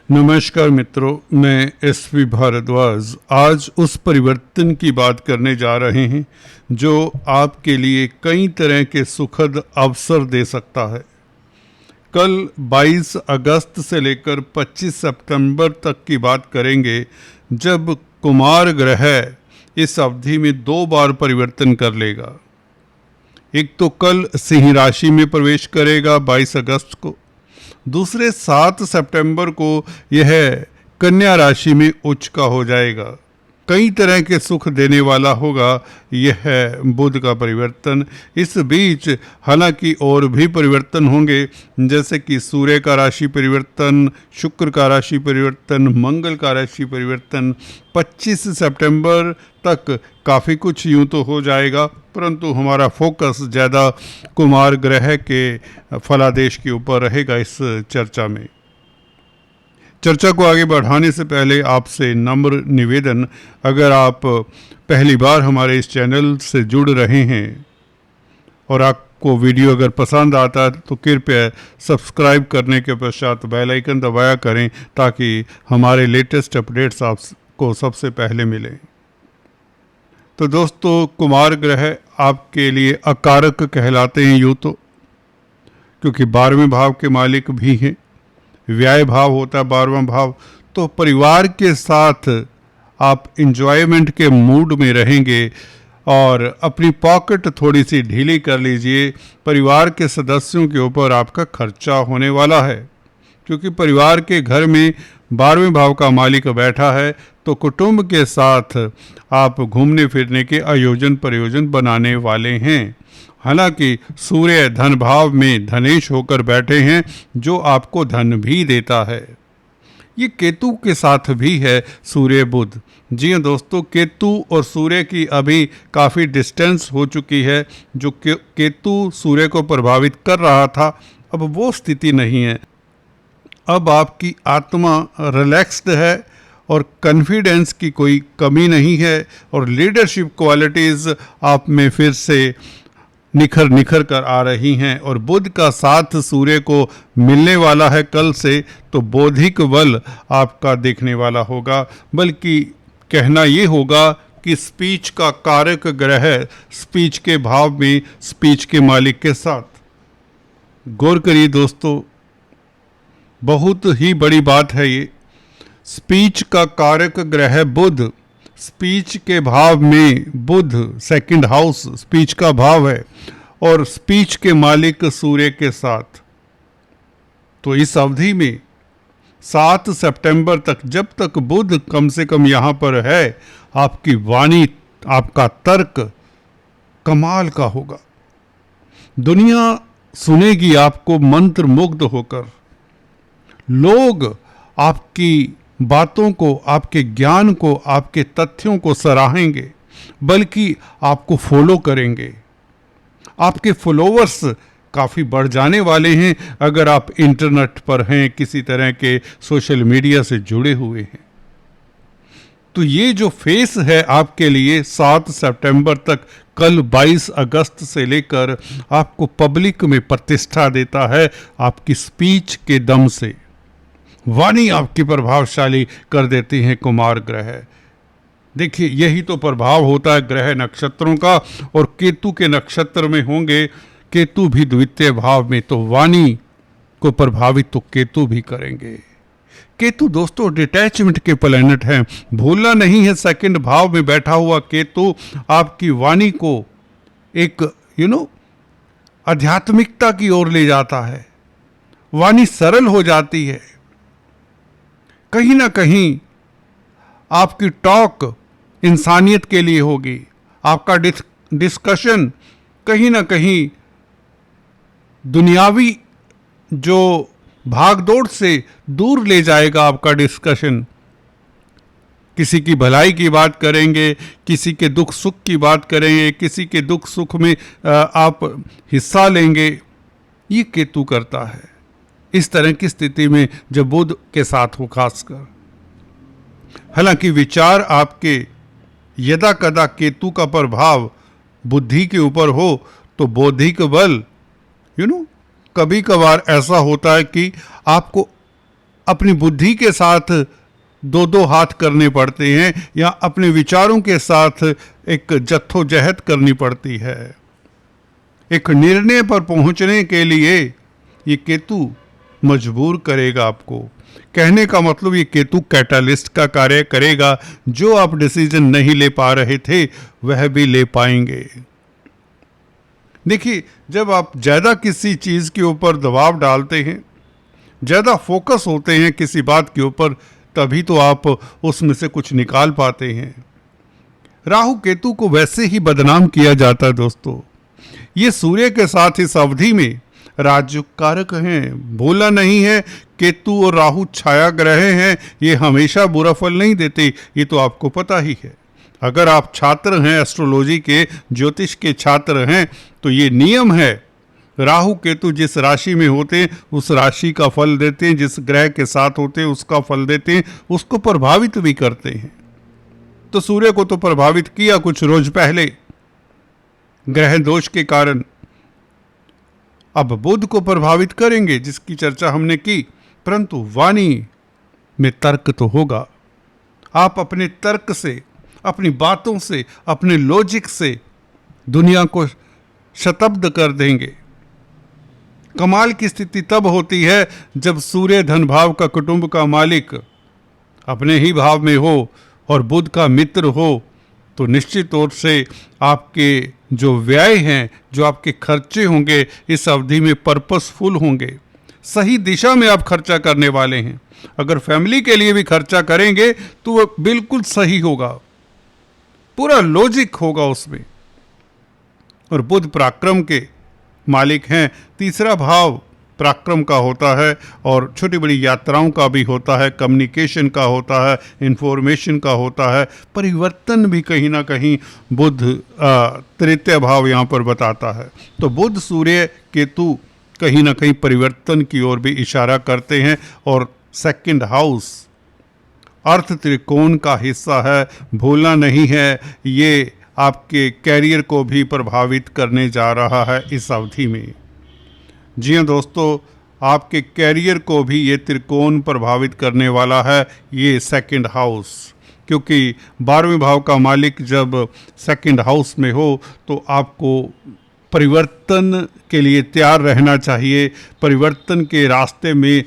नमस्कार मित्रों, मैं एसवी भारद्वाज आज उस परिवर्तन की बात करने जा रहे हैं जो आपके लिए कई तरह के सुखद अवसर दे सकता है। कल 22 अगस्त से लेकर 25 सितंबर तक की बात करेंगे, जब कुमार ग्रह इस अवधि में 2 बार परिवर्तन कर लेगा। एक तो कल सिंह राशि में प्रवेश करेगा 22 अगस्त को, दूसरे 7 सितंबर को यह कन्या राशि में उच्च का हो जाएगा। कई तरह के सुख देने वाला होगा यह बुध का परिवर्तन। इस बीच हालांकि और भी परिवर्तन होंगे, जैसे कि सूर्य का राशि परिवर्तन, शुक्र का राशि परिवर्तन, मंगल का राशि परिवर्तन। 25 सितंबर तक काफ़ी कुछ यूं तो हो जाएगा, परंतु हमारा फोकस ज़्यादा कुमार ग्रह के फलादेश के ऊपर रहेगा इस चर्चा में। चर्चा को आगे बढ़ाने से पहले आपसे नम्र निवेदन, अगर आप पहली बार हमारे इस चैनल से जुड़ रहे हैं और आपको वीडियो अगर पसंद आता है तो कृपया सब्सक्राइब करने के पश्चात बेल आइकन दबाया करें ताकि हमारे लेटेस्ट अपडेट्स आपको सबसे पहले मिलें। तो दोस्तों, कुमार ग्रह आपके लिए अकारक कहलाते हैं यूँ तो, क्योंकि 12वें भाव के मालिक भी हैं। व्यय भाव होता है 12वां भाव, तो परिवार के साथ आप एंजॉयमेंट के मूड में रहेंगे और अपनी पॉकेट थोड़ी सी ढीली कर लीजिए। परिवार के सदस्यों के ऊपर आपका खर्चा होने वाला है, क्योंकि परिवार के घर में 12वें भाव का मालिक बैठा है, तो कुटुंब के साथ आप घूमने फिरने के आयोजन प्रयोजन बनाने वाले हैं। हालांकि सूर्य धन भाव में धनेश होकर बैठे हैं, जो आपको धन भी देता है। ये केतु के साथ भी है सूर्य बुध। जी हाँ दोस्तों, केतु और सूर्य की अभी काफ़ी डिस्टेंस हो चुकी है। जो केतु सूर्य को प्रभावित कर रहा था, अब वो स्थिति नहीं है। अब आपकी आत्मा रिलैक्स्ड है और कॉन्फिडेंस की कोई कमी नहीं है, और लीडरशिप क्वालिटीज़ आप में फिर से निखर कर आ रही हैं। और बुध का साथ सूर्य को मिलने वाला है कल से, तो बौद्धिक बल आपका देखने वाला होगा। बल्कि कहना ये होगा कि स्पीच का कारक ग्रह स्पीच के भाव में स्पीच के मालिक के साथ। गौर करिए दोस्तों, बहुत ही बड़ी बात है ये। स्पीच का कारक ग्रह बुध, स्पीच के भाव में बुध सेकंड हाउस स्पीच का भाव है, और स्पीच के मालिक सूर्य के साथ। तो इस अवधि में 7 सितंबर तक, जब तक बुध कम से कम यहाँ पर है, आपकी वाणी, आपका तर्क कमाल का होगा। दुनिया सुनेगी आपको मंत्र मुग्ध होकर। लोग आपकी बातों को, आपके ज्ञान को, आपके तथ्यों को सराहेंगे, बल्कि आपको फॉलो करेंगे। आपके फॉलोवर्स काफ़ी बढ़ जाने वाले हैं अगर आप इंटरनेट पर हैं, किसी तरह के सोशल मीडिया से जुड़े हुए हैं। तो ये जो फेस है आपके लिए 7 सितंबर तक, कल 22 अगस्त से लेकर आपको पब्लिक में प्रतिष्ठा देता है आपकी स्पीच के दम से। वाणी आपकी प्रभावशाली कर देती हैं कुमार ग्रह। देखिए, यही तो प्रभाव होता है ग्रह नक्षत्रों का, और केतु के नक्षत्र में होंगे, केतु भी द्वितीय भाव में, तो वाणी को प्रभावित तो केतु भी करेंगे। केतु दोस्तों डिटैचमेंट के प्लैनेट हैं, भूलना नहीं है। सेकंड भाव में बैठा हुआ केतु आपकी वाणी को एक आध्यात्मिकता की ओर ले जाता है। वाणी सरल हो जाती है। कहीं ना कहीं आपकी टॉक इंसानियत के लिए होगी। आपका डिस्कशन कहीं ना कहीं दुनियावी जो भागदौड़ से दूर ले जाएगा। आपका डिस्कशन किसी की भलाई की बात करेंगे, किसी के दुख सुख की बात करेंगे, किसी के दुख सुख में आप हिस्सा लेंगे। ये केतु करता है इस तरह की स्थिति में जब बुध के साथ हो खासकर। हालांकि विचार आपके यदा कदा केतु का प्रभाव बुद्धि के ऊपर हो तो बौद्धिक बल कभी कभार ऐसा होता है कि आपको अपनी बुद्धि के साथ दो दो हाथ करने पड़ते हैं या अपने विचारों के साथ एक जद्दोजहद करनी पड़ती है। एक निर्णय पर पहुंचने के लिए ये केतु मजबूर करेगा आपको। कहने का मतलब ये केतु कैटालिस्ट का कार्य करेगा, जो आप डिसीजन नहीं ले पा रहे थे वह भी ले पाएंगे। देखिए, जब आप ज़्यादा किसी चीज़ के ऊपर दबाव डालते हैं, ज़्यादा फोकस होते हैं किसी बात के ऊपर, तभी तो आप उसमें से कुछ निकाल पाते हैं। राहु केतु को वैसे ही बदनाम किया जाता है दोस्तों। ये सूर्य के साथ इस अवधि में राजयोग कारक हैं। भूलना नहीं है, केतु और राहु छाया ग्रह हैं, ये हमेशा बुरा फल नहीं देते, ये तो आपको पता ही है। अगर आप छात्र हैं, एस्ट्रोलॉजी के, ज्योतिष के छात्र हैं, तो ये नियम है, राहु केतु जिस राशि में होते हैं उस राशि का फल देते हैं, जिस ग्रह के साथ होते हैं उसका फल देते हैं, उसको प्रभावित भी करते हैं। तो सूर्य को तो प्रभावित किया कुछ रोज पहले ग्रह दोष के कारण, अब बुध को प्रभावित करेंगे जिसकी चर्चा हमने की। परंतु वाणी में तर्क तो होगा। आप अपने तर्क से, अपनी बातों से, अपने लॉजिक से दुनिया को शतब्द कर देंगे। कमाल की स्थिति तब होती है जब सूर्य धन भाव का कुटुंब का मालिक अपने ही भाव में हो और बुध का मित्र हो, तो निश्चित तौर से आपके जो व्यय हैं, जो आपके खर्चे होंगे इस अवधि में पर्पसफुल होंगे। सही दिशा में आप खर्चा करने वाले हैं। अगर फैमिली के लिए भी खर्चा करेंगे तो वह बिल्कुल सही होगा, पूरा लॉजिक होगा उसमें। और बुध पराक्रम के मालिक हैं। तीसरा भाव पराक्रम का होता है और छोटी बड़ी यात्राओं का भी होता है, कम्युनिकेशन का होता है, इंफॉर्मेशन का होता है, परिवर्तन भी कहीं ना कहीं बुध तृतीय भाव यहाँ पर बताता है। तो बुध सूर्य केतु कहीं ना कहीं परिवर्तन की ओर भी इशारा करते हैं। और सेकंड हाउस अर्थ त्रिकोण का हिस्सा है, भूलना नहीं है, ये आपके कैरियर को भी प्रभावित करने जा रहा है इस अवधि में। जी हाँ दोस्तों, आपके कैरियर को भी ये त्रिकोण प्रभावित करने वाला है, ये सेकंड हाउस, क्योंकि 12वें भाव का मालिक जब सेकंड हाउस में हो तो आपको परिवर्तन के लिए तैयार रहना चाहिए, परिवर्तन के रास्ते में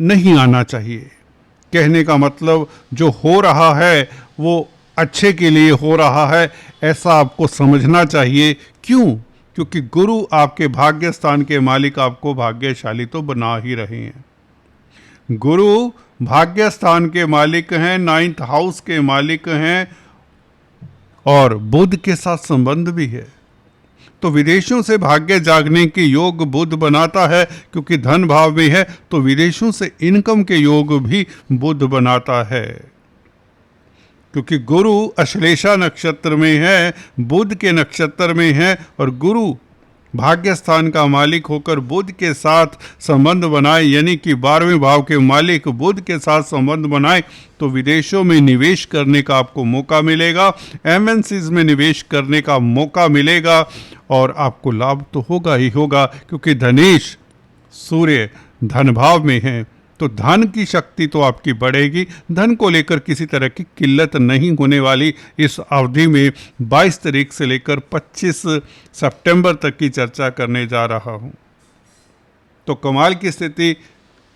नहीं आना चाहिए। कहने का मतलब जो हो रहा है वो अच्छे के लिए हो रहा है, ऐसा आपको समझना चाहिए। क्यों? क्योंकि गुरु आपके भाग्य स्थान के मालिक आपको भाग्यशाली तो बना ही रहे हैं। गुरु भाग्य स्थान के मालिक हैं, 9th हाउस के मालिक हैं और बुध के साथ संबंध भी है। तो विदेशों से भाग्य जागने के योग बुध बनाता है, क्योंकि धन भाव में है, तो विदेशों से इनकम के योग भी बुध बनाता है। क्योंकि गुरु अश्लेषा नक्षत्र में है, बुध के नक्षत्र में है, और गुरु भाग्य स्थान का मालिक होकर बुध के साथ संबंध बनाए, यानी कि 12वें भाव के मालिक बुध के साथ संबंध बनाए, तो विदेशों में निवेश करने का आपको मौका मिलेगा, एमएनसीज में निवेश करने का मौका मिलेगा और आपको लाभ तो होगा ही होगा, क्योंकि धनेश सूर्य धन भाव में है। तो धन की शक्ति तो आपकी बढ़ेगी, धन को लेकर किसी तरह की किल्लत नहीं होने वाली। इस अवधि में 22 तारीख से लेकर 25 सितंबर तक की चर्चा करने जा रहा हूं। तो कमाल की स्थिति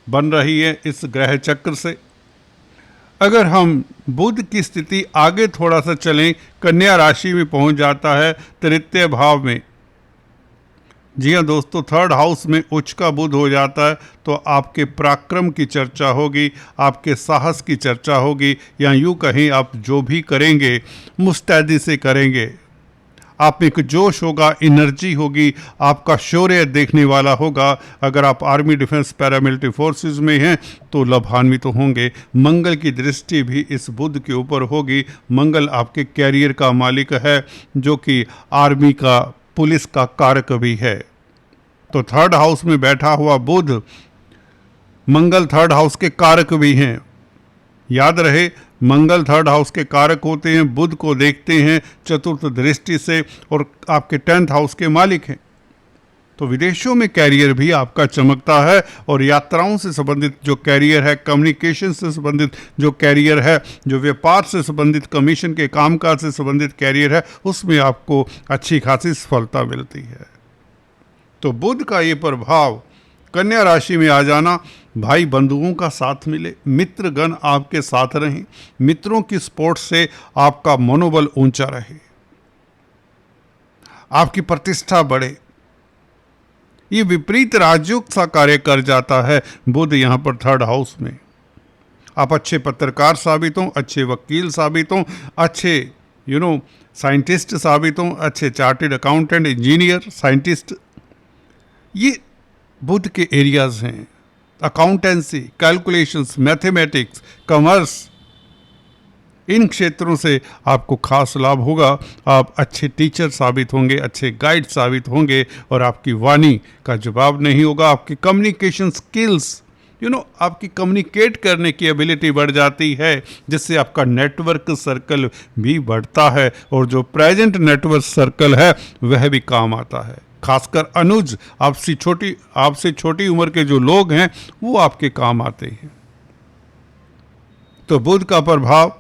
बन रही है इस ग्रह चक्र से। अगर हम बुध की स्थिति आगे थोड़ा सा चलें, कन्या राशि में पहुंच जाता है तृतीय भाव में। जी हाँ दोस्तों, 3rd हाउस में उच्च का बुध हो जाता है, तो आपके पराक्रम की चर्चा होगी, आपके साहस की चर्चा होगी, या यूँ कहें आप जो भी करेंगे मुस्तैदी से करेंगे। आप में एक जोश होगा, एनर्जी होगी, आपका शौर्य देखने वाला होगा। अगर आप आर्मी, डिफेंस, पैरामिलिट्री फोर्सेस में हैं तो लाभान्वित तो होंगे। मंगल की दृष्टि भी इस बुध के ऊपर होगी। मंगल आपके कैरियर का मालिक है, जो कि आर्मी का, पुलिस का कारक भी है। तो 3rd हाउस में बैठा हुआ बुध, मंगल 3rd हाउस के कारक भी हैं। याद रहे, मंगल 3rd हाउस के कारक होते हैं, बुध को देखते हैं चतुर्थ दृष्टि से और आपके 10th हाउस के मालिक हैं। तो विदेशों में कैरियर भी आपका चमकता है और यात्राओं से संबंधित जो कैरियर है, कम्युनिकेशन से संबंधित जो कैरियर है, जो व्यापार से संबंधित, कमीशन के कामकाज से संबंधित कैरियर है, उसमें आपको अच्छी खासी सफलता मिलती है। तो बुध का ये प्रभाव कन्या राशि में आ जाना, भाई बंधुओं का साथ मिले, मित्रगण आपके साथ रहें, मित्रों की सपोर्ट से आपका मनोबल ऊंचा रहे, आपकी प्रतिष्ठा बढ़े। ये विपरीत राजयोग सा कार्य कर जाता है बुध यहाँ पर 3rd हाउस में। आप अच्छे पत्रकार साबित हों, अच्छे वकील साबित हों, अच्छे साइंटिस्ट साबित हों, अच्छे चार्टेड अकाउंटेंट, इंजीनियर, साइंटिस्ट, ये बुध के एरियाज हैं। अकाउंटेंसी, कैलकुलेशंस, मैथमेटिक्स, कॉमर्स, इन क्षेत्रों से आपको खास लाभ होगा। आप अच्छे टीचर साबित होंगे, अच्छे गाइड साबित होंगे और आपकी वाणी का जवाब नहीं होगा। आपकी कम्युनिकेशन स्किल्स, आपकी कम्युनिकेट करने की एबिलिटी बढ़ जाती है, जिससे आपका नेटवर्क सर्कल भी बढ़ता है और जो प्रेजेंट नेटवर्क सर्कल है वह भी काम आता है। खासकर अनुज, आपसे छोटी उम्र के जो लोग हैं वो आपके काम आते हैं। तो बुध का प्रभाव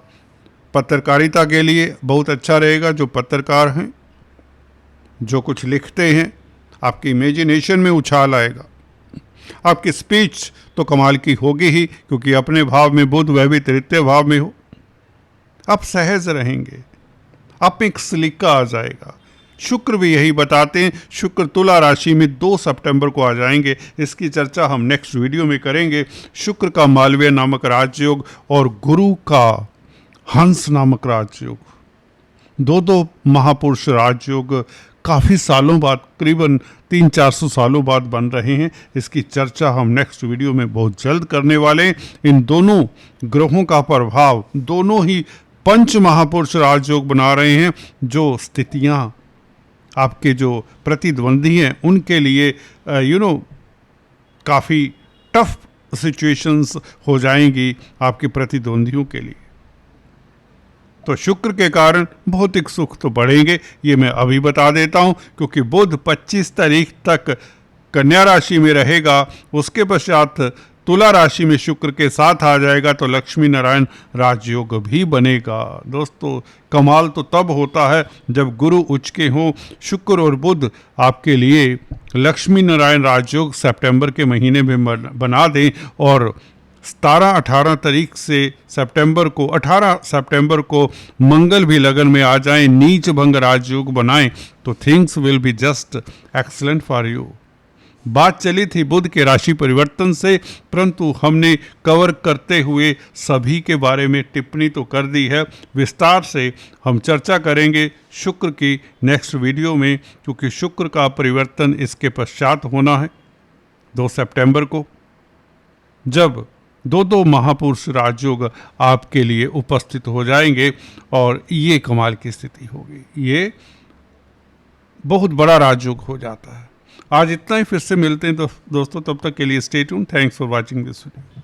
पत्रकारिता के लिए बहुत अच्छा रहेगा। जो पत्रकार हैं, जो कुछ लिखते हैं, आपकी इमेजिनेशन में उछाल आएगा। आपकी स्पीच तो कमाल की होगी ही, क्योंकि अपने भाव में बुध, वह भी तृतीय भाव में हो। आप सहज रहेंगे, आप में एक सलीका आ जाएगा। शुक्र भी यही बताते हैं। शुक्र तुला राशि में 2 सितंबर को आ जाएंगे। इसकी चर्चा हम नेक्स्ट वीडियो में करेंगे। शुक्र का मालवीय नामक राजयोग और गुरु का हंस नामक राजयोग, दो महापुरुष राजयोग काफ़ी सालों बाद, करीबन 300-400 सालों बाद बन रहे हैं। इसकी चर्चा हम नेक्स्ट वीडियो में बहुत जल्द करने वाले हैं। इन दोनों ग्रहों का प्रभाव, दोनों ही पंच महापुरुष राजयोग बना रहे हैं। जो स्थितियां आपके जो प्रतिद्वंदी हैं उनके लिए काफ़ी टफ सिचुएशंस हो जाएंगी आपके प्रतिद्वंदियों के लिए। तो शुक्र के कारण भौतिक सुख तो बढ़ेंगे, ये मैं अभी बता देता हूँ, क्योंकि बुध 25 तारीख तक कन्या राशि में रहेगा। उसके पश्चात तुला राशि में शुक्र के साथ आ जाएगा, तो लक्ष्मी नारायण राजयोग भी बनेगा। दोस्तों, कमाल तो तब होता है जब गुरु उच्च के हों। शुक्र और बुध आपके लिए लक्ष्मी नारायण राजयोग सितंबर के महीने में बना दें और 17-18 तारीख से 18 सितंबर को मंगल भी लगन में आ जाएं, नीच भंग राजयोग बनाएं, तो things will be just excellent for you. बात चली थी बुध के राशि परिवर्तन से, परंतु हमने कवर करते हुए सभी के बारे में टिप्पणी तो कर दी है। विस्तार से हम चर्चा करेंगे शुक्र की नेक्स्ट वीडियो में, क्योंकि शुक्र का परिवर्तन इसके पश्चात होना है 2 सितंबर को, जब दो महापुरुष राजयोग आपके लिए उपस्थित हो जाएंगे और ये कमाल की स्थिति होगी। ये बहुत बड़ा राजयोग हो जाता है। आज इतना ही, फिर से मिलते हैं दोस्तों, तब तक के लिए stay tuned. Thanks for watching this video.